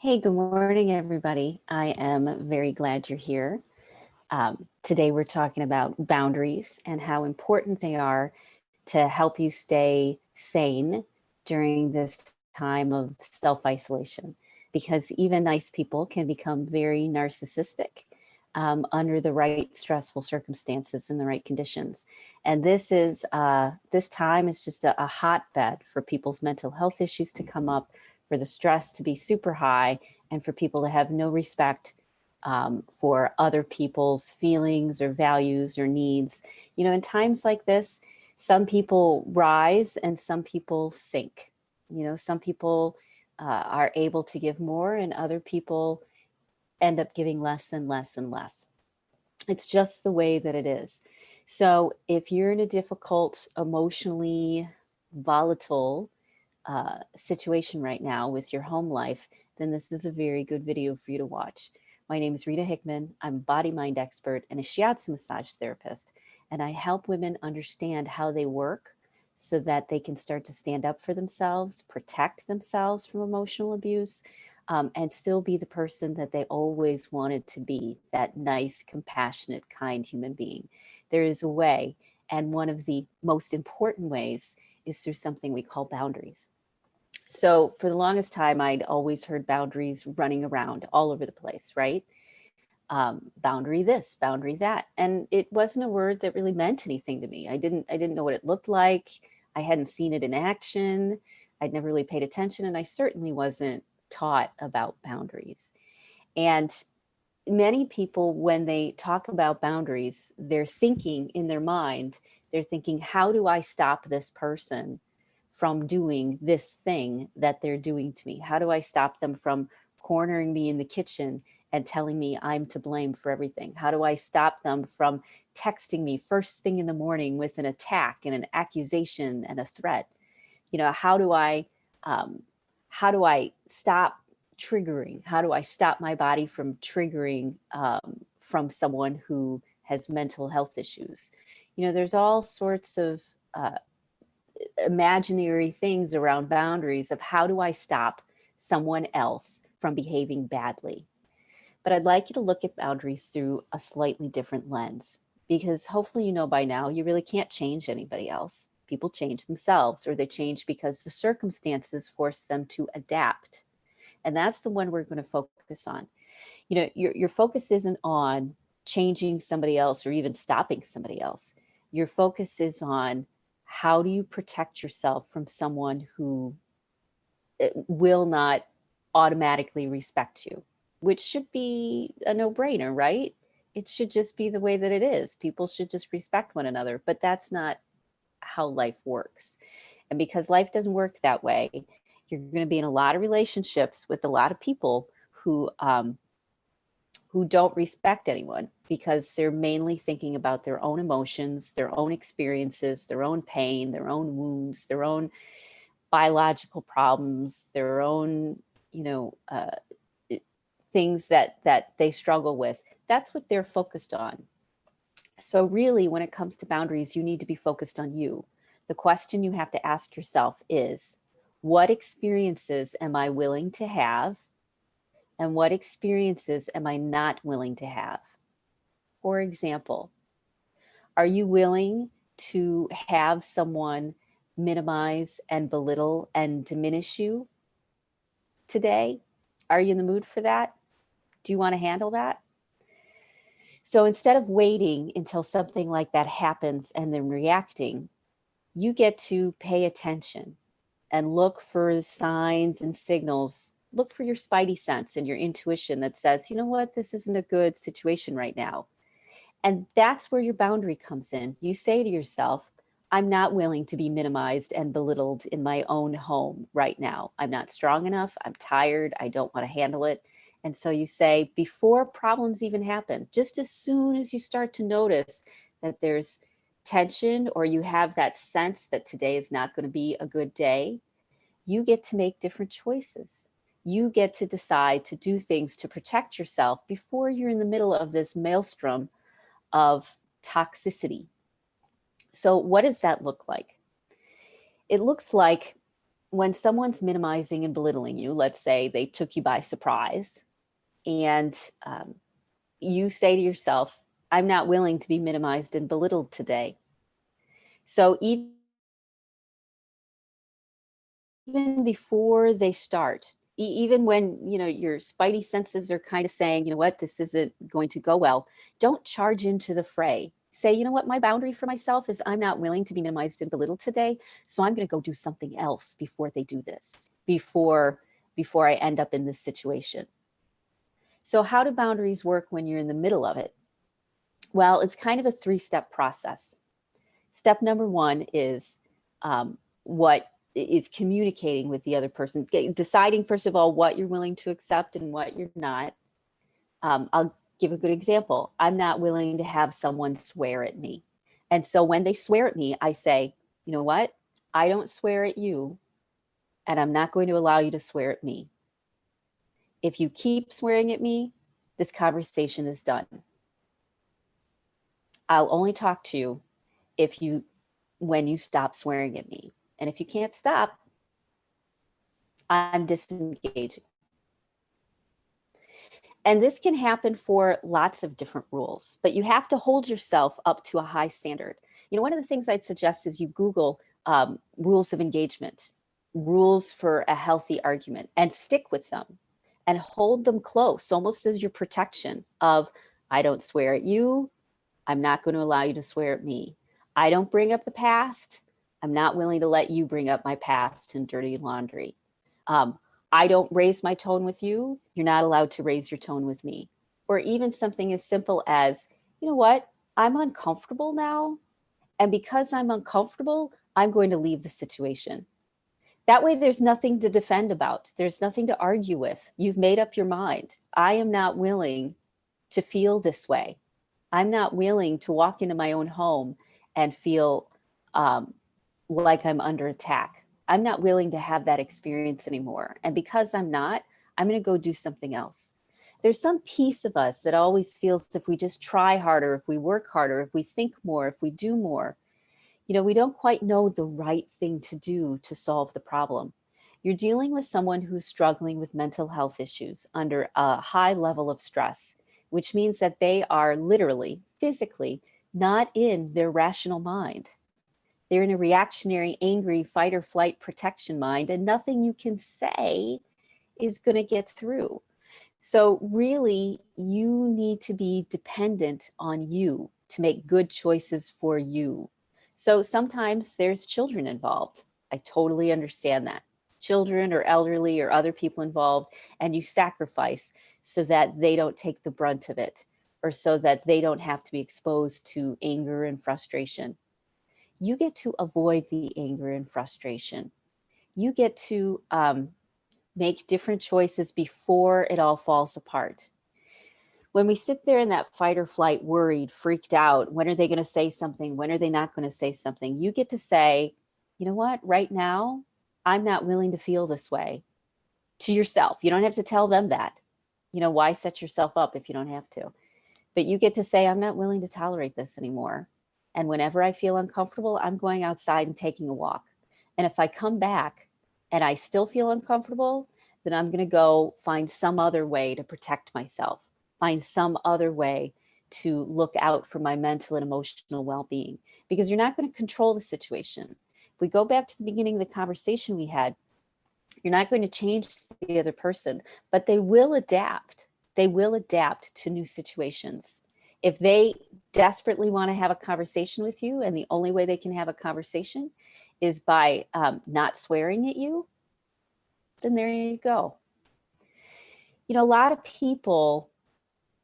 Hey, good morning, everybody. I am very glad you're here. Today, we're talking about boundaries and how important they are to help you stay sane during this time of self isolation. Because even nice people can become very narcissistic under the right stressful circumstances and the right conditions. And this time is just a hotbed for people's mental health issues to come up, for the stress to be super high, and for people to have no respect for other people's feelings or values or needs. You know, in times like this, some people rise and some people sink. You know, some people are able to give more, and other people end up giving less and less and less. It's just the way that it is. So if you're in a difficult, emotionally volatile situation right now with your home life, then this is a very good video for you to watch. My name is Rita Hickman. I'm a body mind expert and a shiatsu massage therapist, and I help women understand how they work so that they can start to stand up for themselves, protect themselves from emotional abuse, and still be the person that they always wanted to be, that nice, compassionate, kind human being. There is a way, and one of the most important ways is through something we call boundaries. So for the longest time, I'd always heard boundaries running around all over the place, right? Boundary this, boundary that, and it wasn't a word that really meant anything to me. I didn't know what it looked like. I hadn't seen it in action. I'd never really paid attention, and I certainly wasn't taught about boundaries. And many people, when they talk about boundaries, they're thinking in their mind, they're thinking, how do I stop this person from doing this thing that they're doing to me? How do I stop them from cornering me in the kitchen and telling me I'm to blame for everything? How do I stop them from texting me first thing in the morning with an attack and an accusation and a threat? You know, um, how do I stop triggering? How do I stop my body from triggering from someone who has mental health issues? You know, there's all sorts of imaginary things around boundaries of how do I stop someone else from behaving badly. But I'd like you to look at boundaries through a slightly different lens, because hopefully you know by now you really can't change anybody else. People change themselves, or they change because the circumstances force them to adapt. And that's the one we're going to focus on. You know, your focus isn't on changing somebody else or even stopping somebody else. Your focus is on how do you protect yourself from someone who will not automatically respect you, which should be a no brainer, right? It should just be the way that it is. People should just respect one another, but that's not how life works. And because life doesn't work that way, you're going to be in a lot of relationships with a lot of people who don't respect anyone because they're mainly thinking about their own emotions, their own experiences, their own pain, their own wounds, their own biological problems, their own, you know, things that they struggle with. That's what they're focused on. So really, when it comes to boundaries, you need to be focused on you. The question you have to ask yourself is, what experiences am I willing to have? And what experiences am I not willing to have? For example, are you willing to have someone minimize and belittle and diminish you today? Are you in the mood for that? Do you want to handle that? So instead of waiting until something like that happens and then reacting, you get to pay attention and look for signs and signals. Look for your spidey sense and your intuition that says, you know what, this isn't a good situation right now. And that's where your boundary comes in. You say to yourself, I'm not willing to be minimized and belittled in my own home right now. I'm not strong enough. I'm tired. I don't want to handle it. And so you say, before problems even happen, just as soon as you start to notice that there's tension or you have that sense that today is not going to be a good day, you get to make different choices. You get to decide to do things to protect yourself before you're in the middle of this maelstrom of toxicity. So, what does that look like? It looks like when someone's minimizing and belittling you, let's say they took you by surprise, and you say to yourself, I'm not willing to be minimized and belittled today. So even before they start, even when, your spidey senses are kind of saying, you know what, this isn't going to go well, don't charge into the fray. Say, you know what, my boundary for myself is I'm not willing to be minimized and belittled today, so I'm going to go do something else before they do this, before I end up in this situation. So how do boundaries work when you're in the middle of it? Well, it's kind of a 3-step process. Step number 1 is what is communicating with the other person, deciding, first of all, what you're willing to accept and what you're not. I'll give a good example. I'm not willing to have someone swear at me. And so when they swear at me, I say, you know what? I don't swear at you, and I'm not going to allow you to swear at me. If you keep swearing at me, this conversation is done. I'll only talk to you when you stop swearing at me. And if you can't stop, I'm disengaging. And this can happen for lots of different rules, but you have to hold yourself up to a high standard. One of the things I'd suggest is you Google rules of engagement, rules for a healthy argument, and stick with them and hold them close, almost as your protection of, I don't swear at you. I'm not going to allow you to swear at me. I don't bring up the past. I'm not willing to let you bring up my past and dirty laundry. I don't raise my tone with you. You're not allowed to raise your tone with me. Or even something as simple as, you know what? I'm uncomfortable now. And because I'm uncomfortable, I'm going to leave the situation. That way, there's nothing to defend about. There's nothing to argue with. You've made up your mind. I am not willing to feel this way. I'm not willing to walk into my own home and feel like I'm under attack. I'm not willing to have that experience anymore. And because I'm not, I'm going to go do something else. There's some piece of us that always feels if we just try harder, if we work harder, if we think more, if we do more, we don't quite know the right thing to do to solve the problem. You're dealing with someone who's struggling with mental health issues under a high level of stress, which means that they are literally, physically, not in their rational mind. They're in a reactionary, angry, fight or flight protection mind, and nothing you can say is going to get through. So really, you need to be dependent on you to make good choices for you. So sometimes there's children involved. I totally understand that. Children or elderly or other people involved, and you sacrifice so that they don't take the brunt of it, or so that they don't have to be exposed to anger and frustration. You get to avoid the anger and frustration. You get to make different choices before it all falls apart. When we sit there in that fight or flight, worried, freaked out, when are they going to say something? When are they not going to say something? You get to say, you know what, right now, I'm not willing to feel this way, to yourself. You don't have to tell them that. Why set yourself up if you don't have to? But you get to say, I'm not willing to tolerate this anymore. And whenever I feel uncomfortable, I'm going outside and taking a walk. And if I come back and I still feel uncomfortable, then I'm going to go find some other way to protect myself, find some other way to look out for my mental and emotional well-being, because you're not going to control the situation. If we go back to the beginning of the conversation we had, you're not going to change the other person, but they will adapt. They will adapt to new situations. If they desperately want to have a conversation with you, and the only way they can have a conversation is by not swearing at you, then there you go. A lot of people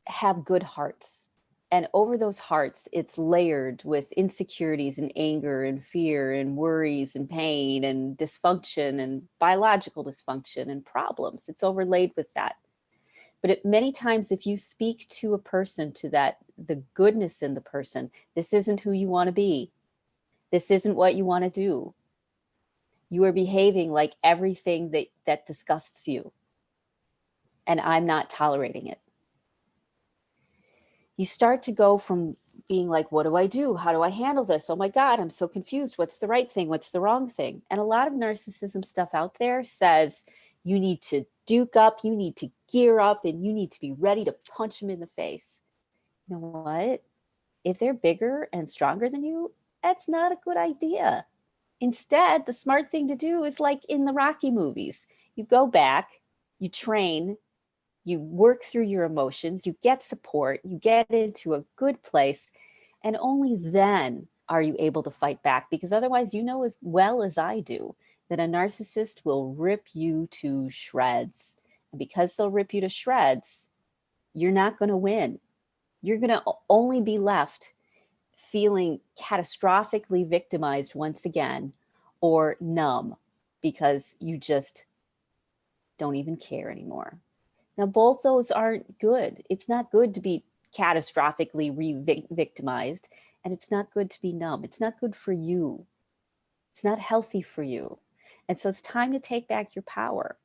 have good hearts. And over those hearts, it's layered with insecurities and anger and fear and worries and pain and dysfunction and biological dysfunction and problems. It's overlaid with that. But many times, if you speak to a person, to the goodness in the person, this isn't who you want to be. This isn't what you want to do. You are behaving like everything that disgusts you. And I'm not tolerating it. you start to go from being like, what do I do? How do I handle this? Oh my God, I'm so confused. What's the right thing? What's the wrong thing? And a lot of narcissism stuff out there says you need to duke up, you need to gear up, and you need to be ready to punch them in the face. You know what? If they're bigger and stronger than you, that's not a good idea. Instead, the smart thing to do is like in the Rocky movies. You go back, you train, you work through your emotions, you get support, you get into a good place, and only then are you able to fight back. Because otherwise, you know as well as I do that a narcissist will rip you to shreds. And because they'll rip you to shreds, you're not going to win. You're going to only be left feeling catastrophically victimized once again, or numb because you just don't even care anymore. Now, both those aren't good. It's not good to be catastrophically re-victimized, and it's not good to be numb. It's not good for you. It's not healthy for you. And so it's time to take back your power.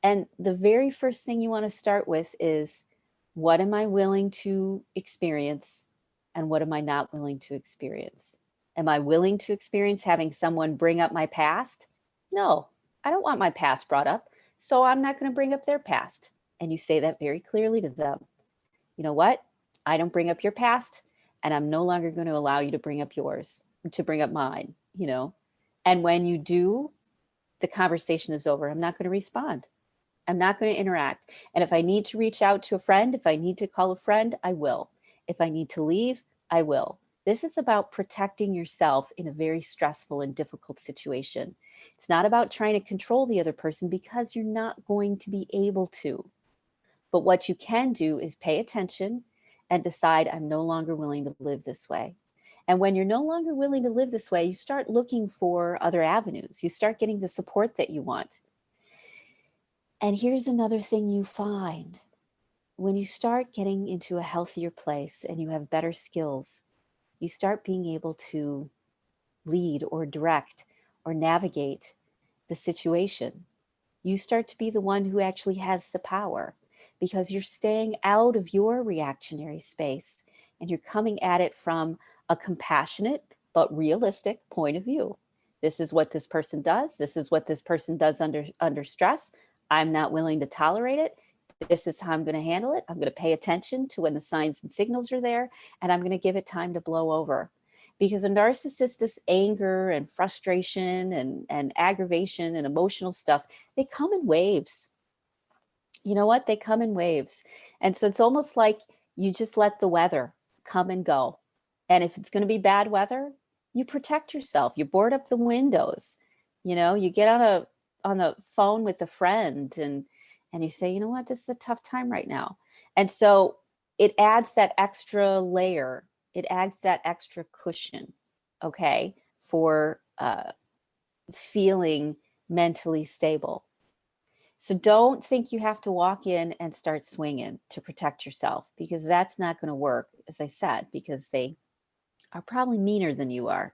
And the very first thing you want to start with is, what am I willing to experience and what am I not willing to experience? Am I willing to experience having someone bring up my past? No, I don't want my past brought up. So I'm not going to bring up their past. And you say that very clearly to them. You know what? I don't bring up your past, and I'm no longer going to allow you to bring up yours, to bring up mine, you know? And when you do, the conversation is over. I'm not going to respond. I'm not going to interact. And if I need to reach out to a friend, if I need to call a friend, I will. If I need to leave, I will. This is about protecting yourself in a very stressful and difficult situation. It's not about trying to control the other person, because you're not going to be able to. But what you can do is pay attention and decide, I'm no longer willing to live this way. And when you're no longer willing to live this way, you start looking for other avenues. You start getting the support that you want. And here's another thing you find. When you start getting into a healthier place and you have better skills, you start being able to lead or direct or navigate the situation. You start to be the one who actually has the power, because you're staying out of your reactionary space and you're coming at it from a compassionate but realistic point of view. This is what this person does. This is what this person does under stress. I'm not willing to tolerate it. This is how I'm going to handle it. I'm going to pay attention to when the signs and signals are there, and I'm going to give it time to blow over. Because a narcissist's anger and frustration and aggravation and emotional stuff, they come in waves. You know what? They come in waves. And so it's almost like you just let the weather come and go. And if it's going to be bad weather, you protect yourself. You board up the windows. You know, you get on the phone with a friend and you say, you know what, this is a tough time right now. And so it adds that extra layer. It adds that extra cushion, okay, for feeling mentally stable. So don't think you have to walk in and start swinging to protect yourself, because that's not going to work, as I said, because they are probably meaner than you are.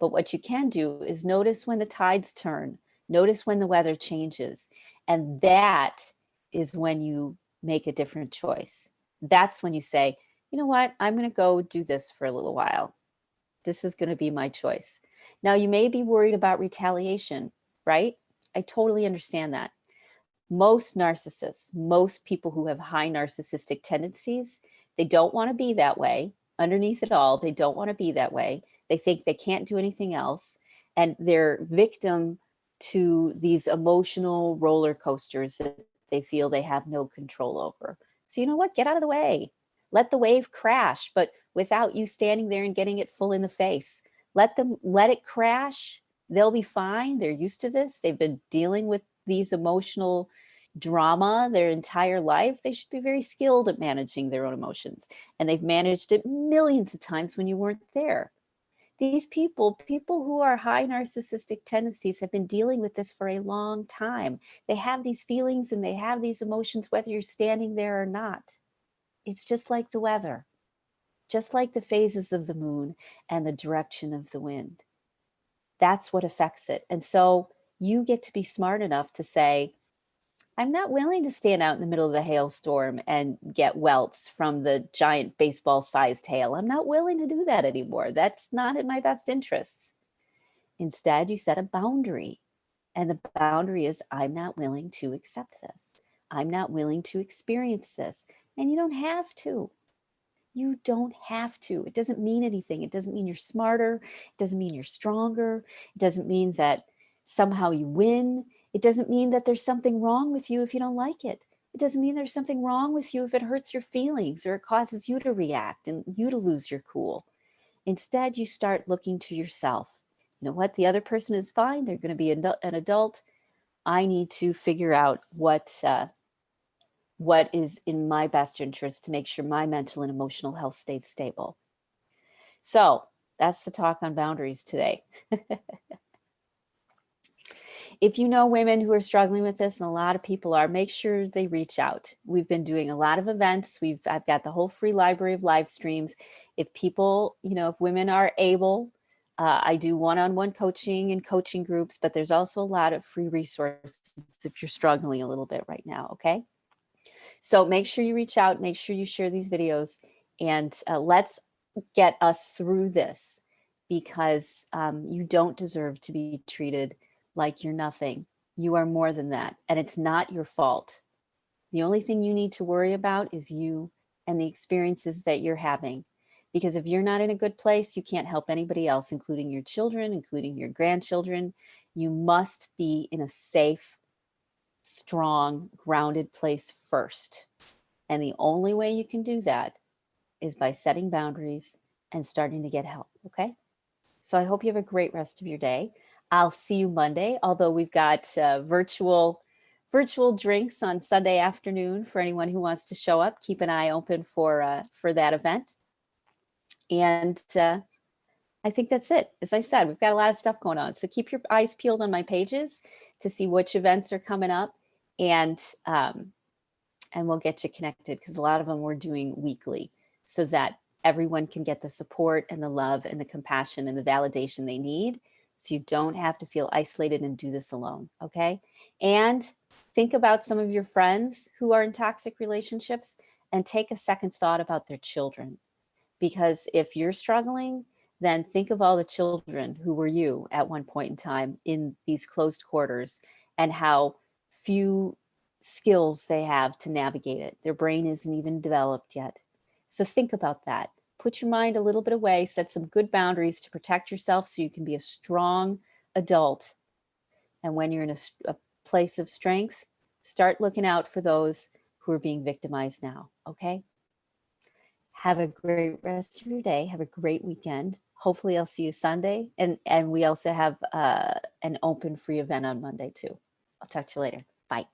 But what you can do is notice when the tides turn, notice when the weather changes. And that is when you make a different choice. That's when you say, you know what, I'm going to go do this for a little while. This is going to be my choice. Now, you may be worried about retaliation, right? I totally understand that. Most narcissists, most people who have high narcissistic tendencies, they don't want to be that way. Underneath it all, they don't want to be that way. They think they can't do anything else. And they're victim to these emotional roller coasters that they feel they have no control over. So you know what? Get out of the way. Let the wave crash, but without you standing there and getting it full in the face. Let it crash. They'll be fine. They're used to this. They've been dealing with these emotional drama their entire life. They should be very skilled at managing their own emotions. And they've managed it millions of times when you weren't there. These people who are high narcissistic tendencies, have been dealing with this for a long time. They have these feelings and they have these emotions, whether you're standing there or not. It's just like the weather, just like the phases of the moon and the direction of the wind. That's what affects it. And so you get to be smart enough to say, I'm not willing to stand out in the middle of the hailstorm and get welts from the giant baseball sized hail. I'm not willing to do that anymore. That's not in my best interests. Instead, you set a boundary. And the boundary is, I'm not willing to accept this. I'm not willing to experience this. And you don't have to. You don't have to. It doesn't mean anything. It doesn't mean you're smarter. It doesn't mean you're stronger. It doesn't mean that somehow you win. It doesn't mean that there's something wrong with you if you don't like it. It doesn't mean there's something wrong with you if it hurts your feelings or it causes you to react and you to lose your cool. Instead, you start looking to yourself. You know what? The other person is fine. They're going to be an adult. I need to figure out what is in my best interest to make sure my mental and emotional health stays stable. So that's the talk on boundaries today. If you know women who are struggling with this, and a lot of people are, make sure they reach out. We've been doing a lot of events. I've got the whole free library of live streams. If people, if women are able, I do one-on-one coaching and coaching groups, but there's also a lot of free resources if you're struggling a little bit right now, okay? So make sure you reach out, make sure you share these videos, and let's get us through this, because you don't deserve to be treated like you're nothing. You are more than that, and it's not your fault. The only thing you need to worry about is you and the experiences that you're having. Because if you're not in a good place, you can't help anybody else, including your children, including your grandchildren. You must be in a safe, strong, grounded place first. And the only way you can do that is by setting boundaries and starting to get help, okay? So I hope you have a great rest of your day. I'll see you Monday, although we've got virtual drinks on Sunday afternoon for anyone who wants to show up. Keep an eye open for that event. And I think that's it. As I said, we've got a lot of stuff going on. So keep your eyes peeled on my pages to see which events are coming up, and we'll get you connected, because a lot of them we're doing weekly, so that everyone can get the support and the love and the compassion and the validation they need, so you don't have to feel isolated and do this alone, okay? And think about some of your friends who are in toxic relationships, and take a second thought about their children. Because if you're struggling, then think of all the children who were you at one point in time in these closed quarters, and how few skills they have to navigate it. Their brain isn't even developed yet. So think about that. Put your mind a little bit away, set some good boundaries to protect yourself so you can be a strong adult. And when you're in a place of strength, start looking out for those who are being victimized now, okay? Have a great rest of your day. Have a great weekend. Hopefully I'll see you Sunday. And we also have an open free event on Monday too. I'll talk to you later. Bye.